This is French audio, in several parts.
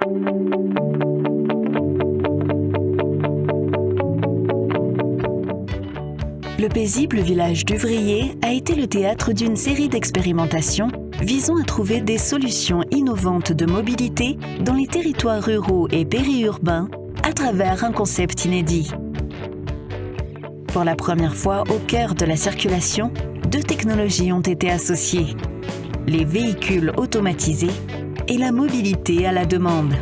Le paisible village d'Uvrier a été le théâtre d'une série d'expérimentations visant à trouver des solutions innovantes de mobilité dans les territoires ruraux et périurbains à travers un concept inédit. Pour la première fois au cœur de la circulation, deux technologies ont été associées: les véhicules automatisés et la mobilité à la demande.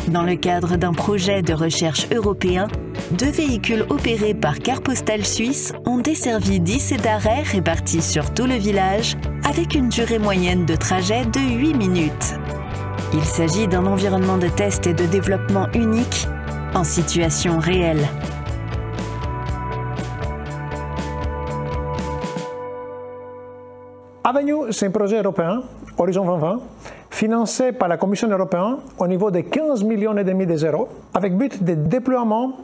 Dans le cadre d'un projet de recherche européen, deux véhicules opérés par Carte Postale Suisse ont desservi 10 sédarets répartis sur tout le village avec une durée moyenne de trajet de 8 minutes. Il s'agit d'un environnement de test et de développement unique en situation réelle. Avenue, c'est un projet européen, Horizon 2020, financé par la Commission européenne au niveau de 15,5 millions d'euros, avec but de déploiement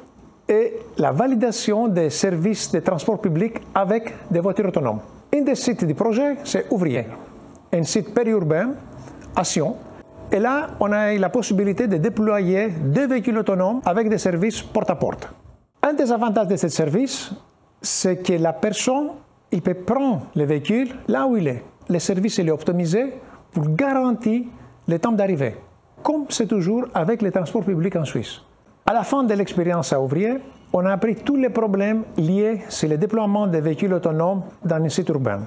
et la validation des services de transport public avec des voitures autonomes. Un des sites du projet, c'est Ouvrier, un site périurbain à Sion. Et là, on a eu la possibilité de déployer deux véhicules autonomes avec des services porte-à-porte. Un des avantages de ce service, c'est que la personne il peut prendre le véhicule là où il est. Le service est optimisé pour garantir le temps d'arrivée, comme c'est toujours avec les transports publics en Suisse. À la fin de l'expérience à Ouvrier, on a appris tous les problèmes liés sur le déploiement des véhicules autonomes dans un site urbain.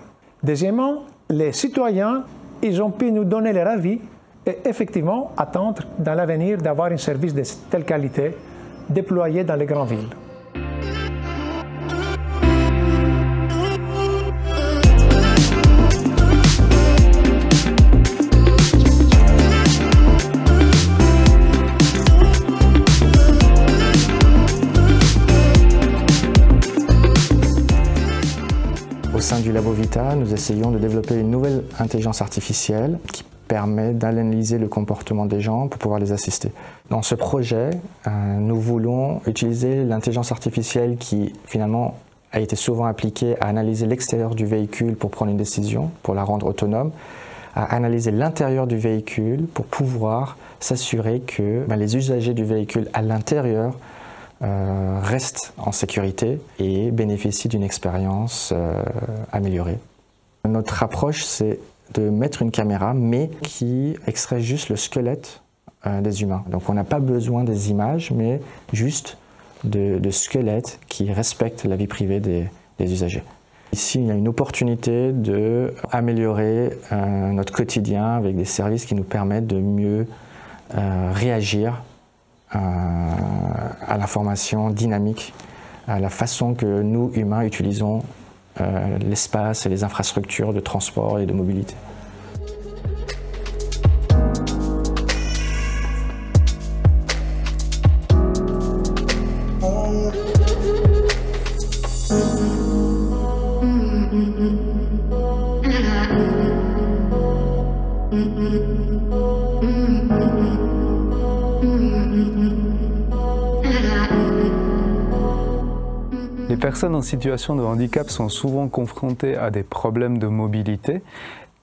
Deuxièmement, les citoyens ils ont pu nous donner leur avis et effectivement attendre dans l'avenir d'avoir un service de telle qualité déployé dans les grandes villes. Au sein du Labo Vita, nous essayons de développer une nouvelle intelligence artificielle qui permet d'analyser le comportement des gens pour pouvoir les assister. Dans ce projet, nous voulons utiliser l'intelligence artificielle qui finalement a été souvent appliquée à analyser l'extérieur du véhicule pour prendre une décision, pour la rendre autonome, à analyser l'intérieur du véhicule pour pouvoir s'assurer que les usagers du véhicule à l'intérieur restent en sécurité et bénéficient d'une expérience améliorée. Notre approche, c'est de mettre une caméra, mais qui extrait juste le squelette des humains. Donc on n'a pas besoin des images, mais juste de squelettes qui respectent la vie privée des usagers. Ici, il y a une opportunité d'améliorer notre quotidien avec des services qui nous permettent de mieux réagir à l'information dynamique, à la façon que nous, humains, utilisons l'espace et les infrastructures de transport et de mobilité. Les personnes en situation de handicap sont souvent confrontées à des problèmes de mobilité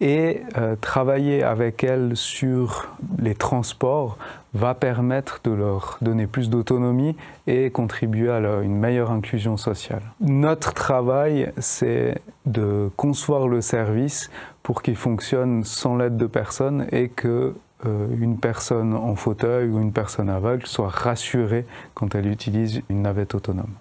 et travailler avec elles sur les transports va permettre de leur donner plus d'autonomie et contribuer à une meilleure inclusion sociale. Notre travail, c'est de concevoir le service pour qu'il fonctionne sans l'aide de personne et que une personne en fauteuil ou une personne aveugle soit rassurée quand elle utilise une navette autonome.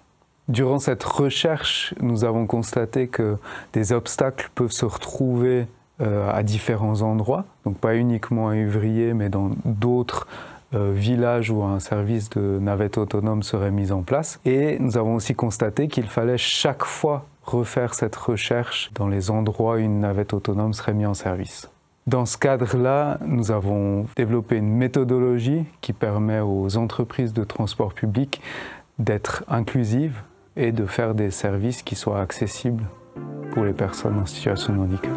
Durant cette recherche, nous avons constaté que des obstacles peuvent se retrouver à différents endroits, donc pas uniquement à Uvrier, mais dans d'autres villages où un service de navette autonome serait mis en place. Et nous avons aussi constaté qu'il fallait chaque fois refaire cette recherche dans les endroits où une navette autonome serait mise en service. Dans ce cadre-là, nous avons développé une méthodologie qui permet aux entreprises de transport public d'être inclusives et de faire des services qui soient accessibles pour les personnes en situation de handicap.